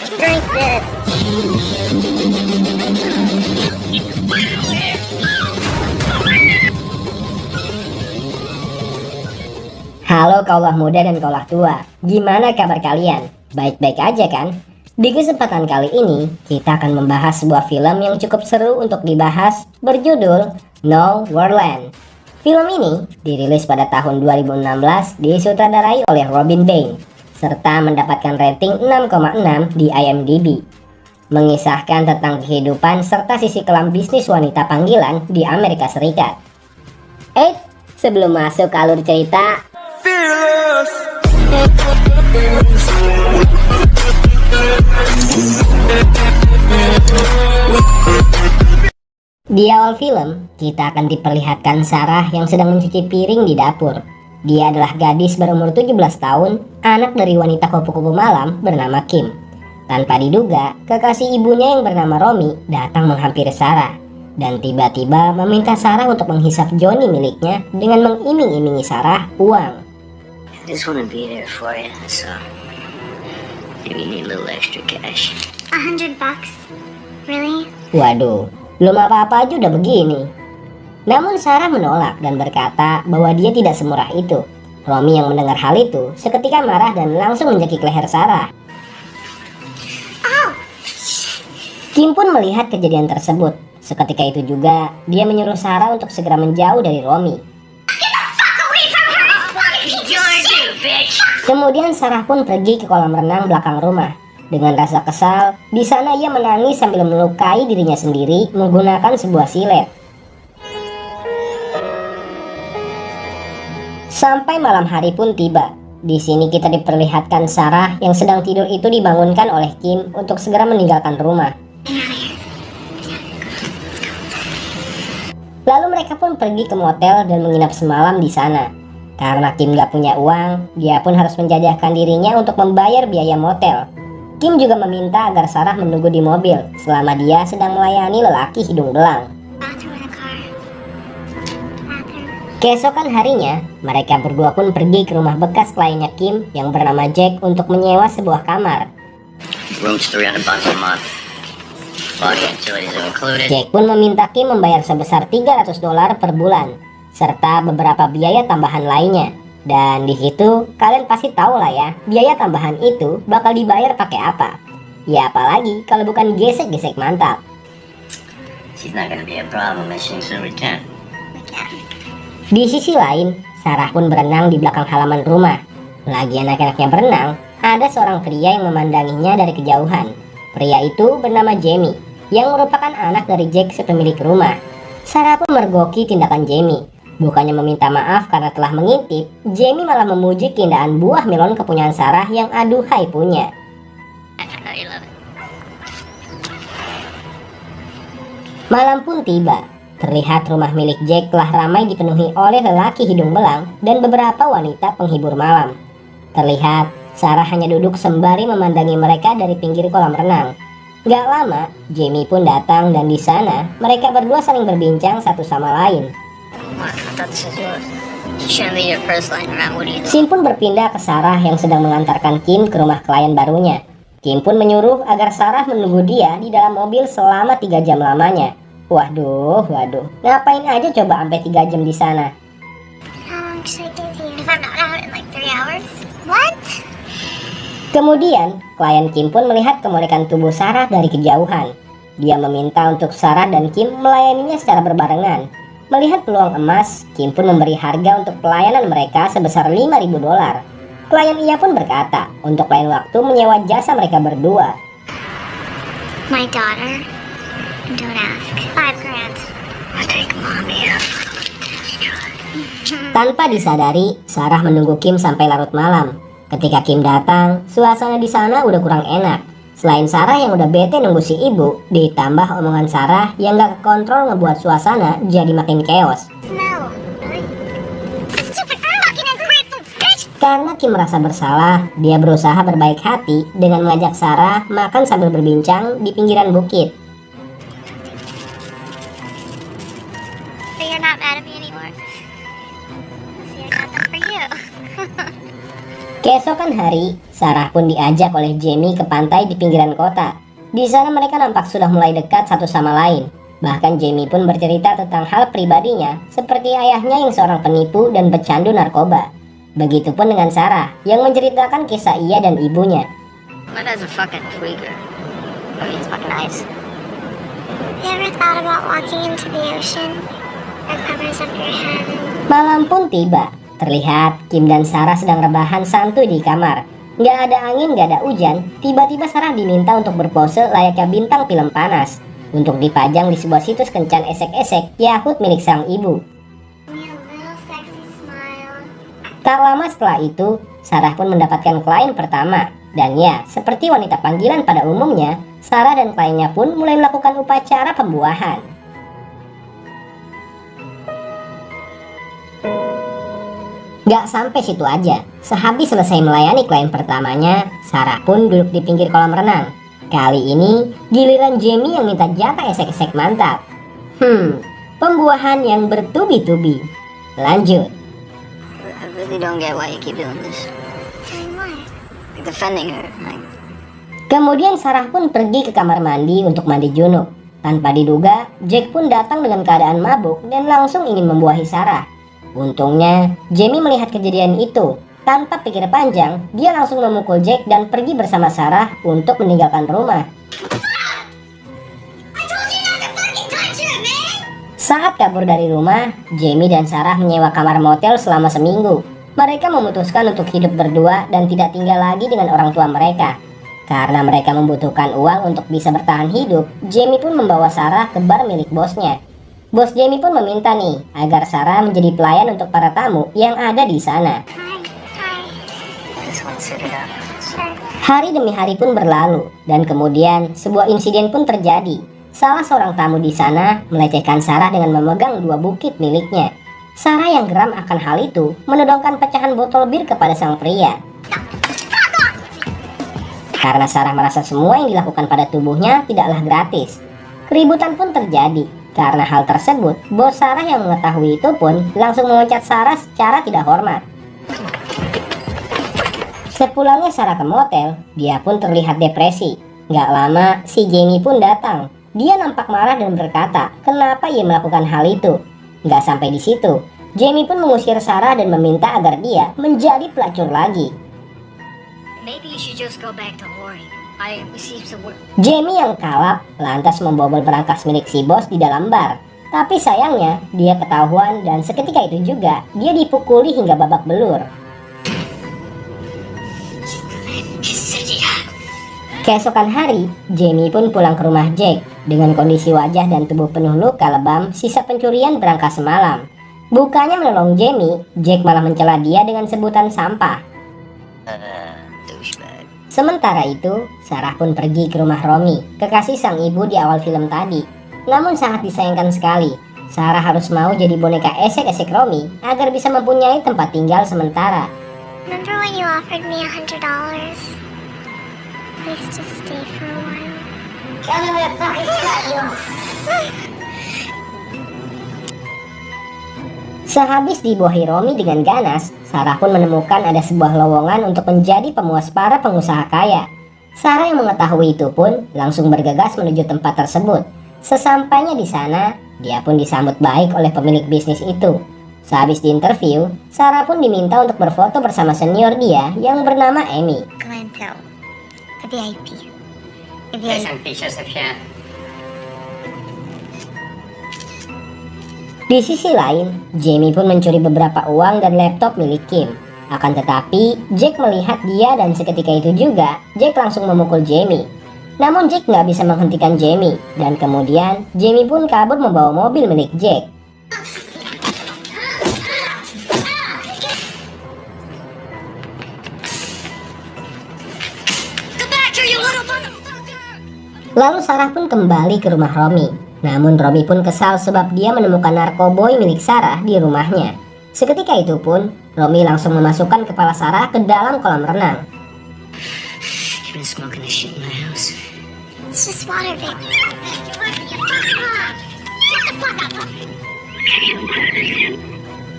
Drink this. Halo kaulah muda dan kaulah tua, gimana kabar kalian? Baik-baik aja kan? Di kesempatan kali ini, kita akan membahas sebuah film yang cukup seru untuk dibahas, berjudul No Wonderland. Film ini dirilis pada tahun 2016, disutradarai oleh Robin Bain, serta mendapatkan rating 6,6 di IMDb. Mengisahkan tentang kehidupan serta sisi kelam bisnis wanita panggilan di Amerika Serikat. Sebelum masuk ke alur cerita, di awal film, kita akan diperlihatkan Sarah yang sedang mencuci piring di dapur. Dia adalah gadis berumur 17 tahun, anak dari wanita kupu-kupu malam bernama Kim. Tanpa diduga, kekasih ibunya yang bernama Romy datang menghampiri Sarah dan tiba-tiba meminta Sarah untuk menghisap Johnny miliknya dengan mengiming-imingi Sarah uang. I just want to be there for you, so maybe you need a little extra cash. $100? Really? Waduh, belum apa-apa aja udah begini. Namun Sarah menolak dan berkata bahwa dia tidak semurah itu. Romy yang mendengar hal itu seketika marah dan langsung menjekik leher Sarah. Kim pun melihat kejadian tersebut. Seketika itu juga, dia menyuruh Sarah untuk segera menjauh dari Romy. Kemudian Sarah pun pergi ke kolam renang belakang rumah. Dengan rasa kesal, di sana ia menangis sambil melukai dirinya sendiri menggunakan sebuah silet. Sampai malam hari pun tiba. Di sini kita diperlihatkan Sarah yang sedang tidur itu dibangunkan oleh Kim untuk segera meninggalkan rumah. Lalu mereka pun pergi ke motel dan menginap semalam di sana. Karena Kim gak punya uang, dia pun harus menjajahkan dirinya untuk membayar biaya motel. Kim juga meminta agar Sarah menunggu di mobil selama dia sedang melayani lelaki hidung belang. Keesokan harinya, mereka berdua pun pergi ke rumah bekas kliennya Kim yang bernama Jack untuk menyewa sebuah kamar. Jack pun meminta Kim membayar sebesar $300 per bulan, serta beberapa biaya tambahan lainnya. Dan di situ kalian pasti tahu lah ya, biaya tambahan itu bakal dibayar pakai apa? Ya apalagi kalau bukan gesek-gesek mantap. Di sisi lain, Sarah pun berenang di belakang halaman rumah. Lagi anak-anaknya berenang, ada seorang pria yang memandanginya dari kejauhan. Pria itu bernama Jamie, yang merupakan anak dari Jack si pemilik rumah. Sarah pun mergoki tindakan Jamie. Bukannya meminta maaf karena telah mengintip, Jamie malah memuji keindahan buah melon kepunyaan Sarah yang aduhai punya. Malam pun tiba. Terlihat rumah milik Jack telah ramai dipenuhi oleh lelaki hidung belang dan beberapa wanita penghibur malam. Terlihat Sarah hanya duduk sembari memandangi mereka dari pinggir kolam renang. Gak lama, Jamie pun datang dan di sana mereka berdua saling berbincang satu sama lain. Sim pun berpindah ke Sarah yang sedang mengantarkan Kim ke rumah klien barunya. Kim pun menyuruh agar Sarah menunggu dia di dalam mobil selama 3 jam lamanya. Waduh, ngapain aja coba sampai 3 jam di sana? Kemudian, klien Kim pun melihat kemolekan tubuh Sarah dari kejauhan. Dia meminta untuk Sarah dan Kim melayaninya secara berbarengan. Melihat peluang emas, Kim pun memberi harga untuk pelayanan mereka sebesar $5.000. Klien ia pun berkata untuk lain waktu menyewa jasa mereka berdua. My daughter, don't ask. $5,000. I take mommy out. Tanpa disadari, Sarah menunggu Kim sampai larut malam. Ketika Kim datang, suasana di sana udah kurang enak. Selain Sarah yang udah bete nunggu si ibu, ditambah omongan Sarah yang gak kekontrol ngebuat suasana jadi makin chaos. Karena Kim merasa bersalah, dia berusaha berbaik hati dengan mengajak Sarah makan sambil berbincang di pinggiran bukit. Keesokan hari, Sarah pun diajak oleh Jamie ke pantai di pinggiran kota. Di sana mereka nampak sudah mulai dekat satu sama lain. Bahkan Jamie pun bercerita tentang hal pribadinya, seperti ayahnya yang seorang penipu dan pecandu narkoba. Begitupun dengan Sarah, yang menceritakan kisah ia dan ibunya. My dad's a fucking freaker. I mean, he's fucking nice. You ever thought about walking into the ocean? Or covers up your head and... Malam pun tiba. Terlihat Kim dan Sarah sedang rebahan santuy di kamar. Nggak ada angin, nggak ada hujan. Tiba-tiba Sarah diminta untuk berpose layaknya bintang film panas, untuk dipajang di sebuah situs kencan esek-esek Yahoo milik sang ibu. Your little sexy smile. Tak lama setelah itu, Sarah pun mendapatkan klien pertama. Dan ya, seperti wanita panggilan pada umumnya, Sarah dan kliennya pun mulai melakukan upacara pembuahan. Gak sampai situ aja, sehabis selesai melayani klien pertamanya, Sarah pun duduk di pinggir kolam renang. Kali ini, giliran Jamie yang minta jatah esek-esek mantap. Pembuahan yang bertubi-tubi. Lanjut. I really don't get why you keep doing this. Doing what? Like defending her. Like, Kemudian Sarah pun pergi ke kamar mandi untuk mandi junub. Tanpa diduga, Jack pun datang dengan keadaan mabuk dan langsung ingin membuahi Sarah. Untungnya, Jamie melihat kejadian itu. Tanpa pikir panjang, dia langsung memukul Jack dan pergi bersama Sarah untuk meninggalkan rumah. Saat kabur dari rumah, Jamie dan Sarah menyewa kamar motel selama seminggu. Mereka memutuskan untuk hidup berdua dan tidak tinggal lagi dengan orang tua mereka. Karena mereka membutuhkan uang untuk bisa bertahan hidup, Jamie pun membawa Sarah ke bar milik bosnya. Bos Jamie pun meminta nih agar Sarah menjadi pelayan untuk para tamu yang ada di sana. I just want to sit it up. Sure. Hari demi hari pun berlalu dan kemudian sebuah insiden pun terjadi. Salah seorang tamu di sana melecehkan Sarah dengan memegang dua bukit miliknya. Sarah yang geram akan hal itu menodongkan pecahan botol bir kepada sang pria. Karena Sarah merasa semua yang dilakukan pada tubuhnya tidaklah gratis. Keributan pun terjadi. Karena hal tersebut, bos Sarah yang mengetahui itu pun langsung memecat Sarah secara tidak hormat. Sepulangnya Sarah ke motel, dia pun terlihat depresi. Gak lama, si Jamie pun datang. Dia nampak marah dan berkata, kenapa ia melakukan hal itu. Gak sampai di situ, Jamie pun mengusir Sarah dan meminta agar dia menjadi pelacur lagi. Maybe you should just go back to whoring. I received some work. Jamie yang kalap lantas membobol berangkas milik si bos di dalam bar. Tapi sayangnya, dia ketahuan dan seketika itu juga dia dipukuli hingga babak belur. Keesokan hari, Jamie pun pulang ke rumah Jack dengan kondisi wajah dan tubuh penuh luka lebam sisa pencurian berangkas semalam. Bukannya menolong Jamie, Jack malah mencela dia dengan sebutan sampah. Douchebag. Sementara itu, Sarah pun pergi ke rumah Romy, kekasih sang ibu di awal film tadi. Namun sangat disayangkan sekali, Sarah harus mau jadi boneka esek-esek Romy agar bisa mempunyai tempat tinggal sementara. Remember when you offered me $100? Please just stay for a while. Sehabis dibuahi Romy dengan ganas, Sarah pun menemukan ada sebuah lowongan untuk menjadi pemuas para pengusaha kaya. Sarah yang mengetahui itu pun langsung bergegas menuju tempat tersebut. Sesampainya di sana, dia pun disambut baik oleh pemilik bisnis itu. Sehabis diinterview, Sarah pun diminta untuk berfoto bersama senior dia yang bernama Amy. Glento. The VIP. The There's VIP. some pictures of him. Di sisi lain, Jamie pun mencuri beberapa uang dan laptop milik Kim. Akan tetapi, Jack melihat dia dan seketika itu juga, Jack langsung memukul Jamie. Namun Jack nggak bisa menghentikan Jamie, dan kemudian Jamie pun kabur membawa mobil milik Jack. Lalu Sarah pun kembali ke rumah Romy. Namun Romy pun kesal sebab dia menemukan narkoboy milik Sarah di rumahnya. Seketika itu pun, Romy langsung memasukkan kepala Sarah ke dalam kolam renang. You've been smoking this shit in my house. It's just water, baby.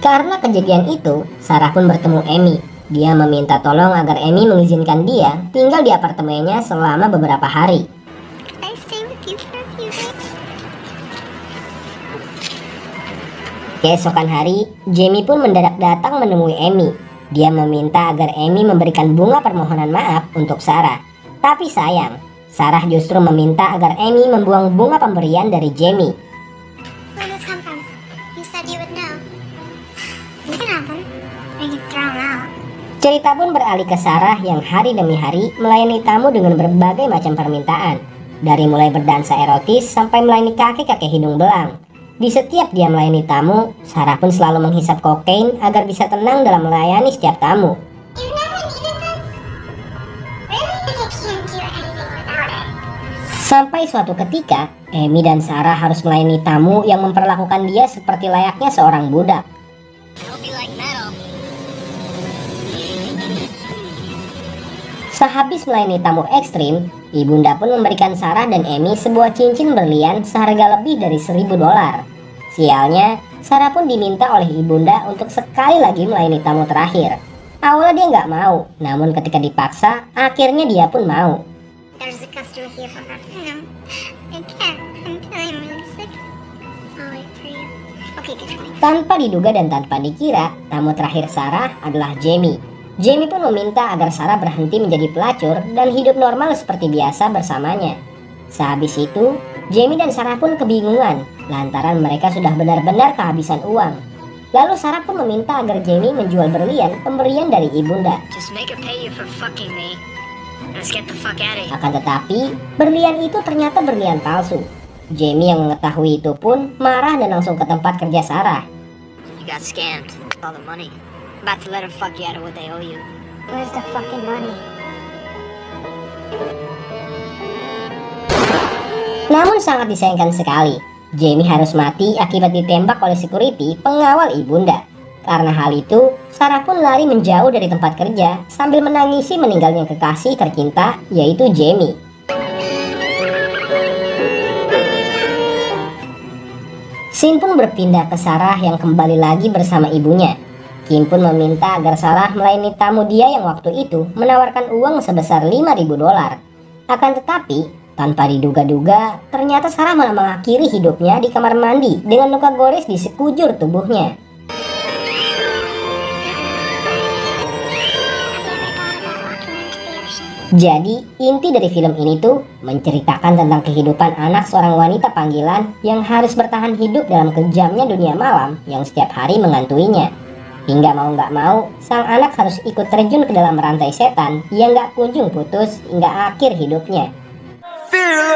Karena kejadian itu, Sarah pun bertemu Amy. Dia meminta tolong agar Amy mengizinkan dia tinggal di apartemennya selama beberapa hari. Can I stay with you for a few days? Keesokan hari, Jamie pun mendadak datang menemui Amy. Dia meminta agar Amy memberikan bunga permohonan maaf untuk Sarah. Tapi sayang, Sarah justru meminta agar Amy membuang bunga pemberian dari Jamie. Where did this come from? You said you would know. You can have them. I can throw them out. Cerita pun beralih ke Sarah yang hari demi hari melayani tamu dengan berbagai macam permintaan. Dari mulai berdansa erotis sampai melayani kakek-kakek hidung belang. Di setiap dia melayani tamu, Sarah pun selalu menghisap kokain agar bisa tenang dalam melayani setiap tamu. You never needed this? Really? I can't do anything without it. Sampai suatu ketika, Amy dan Sarah harus melayani tamu yang memperlakukan dia seperti layaknya seorang budak. Sehabis melayani tamu ekstrim, ibunda pun memberikan Sarah dan Amy sebuah cincin berlian seharga lebih dari $1.000. Sialnya, Sarah pun diminta oleh ibunda untuk sekali lagi melayani tamu terakhir. Awalnya dia nggak mau, namun ketika dipaksa, akhirnya dia pun mau. There's a customer here for her. No, I can't. I'm feeling really sick. I'll wait for you. Okay, good point. Tanpa diduga dan tanpa dikira, tamu terakhir Sarah adalah Jamie. Jamie pun meminta agar Sarah berhenti menjadi pelacur dan hidup normal seperti biasa bersamanya. Sehabis itu, Jamie dan Sarah pun kebingungan lantaran mereka sudah benar-benar kehabisan uang. Lalu Sarah pun meminta agar Jamie menjual berlian pemberian dari ibunda. Just make her pay you for fucking me. Let's get the fuck out of here. Akan tetapi, berlian itu ternyata berlian palsu. Jamie yang mengetahui itu pun marah dan langsung ke tempat kerja Sarah. You got scammed. All the money. About to let her fuck you out of what they owe you. Where's the fucking money? Namun sangat disayangkan sekali, Jamie harus mati akibat ditembak oleh security pengawal ibunda. Karena hal itu, Sarah pun lari menjauh dari tempat kerja sambil menangisi meninggalnya kekasih tercinta, yaitu Jamie. Scene pun berpindah ke Sarah yang kembali lagi bersama ibunya. Kim pun meminta agar Sarah melayani tamu dia yang waktu itu menawarkan uang sebesar $5.000. Akan tetapi, tanpa diduga-duga, ternyata Sarah malah mengakhiri hidupnya di kamar mandi dengan luka gores di sekujur tubuhnya. Jadi, inti dari film ini tuh menceritakan tentang kehidupan anak seorang wanita panggilan yang harus bertahan hidup dalam kejamnya dunia malam yang setiap hari mengantuinya. Hingga mau nggak mau, sang anak harus ikut terjun ke dalam rantai setan yang nggak kunjung putus hingga akhir hidupnya. Fearless.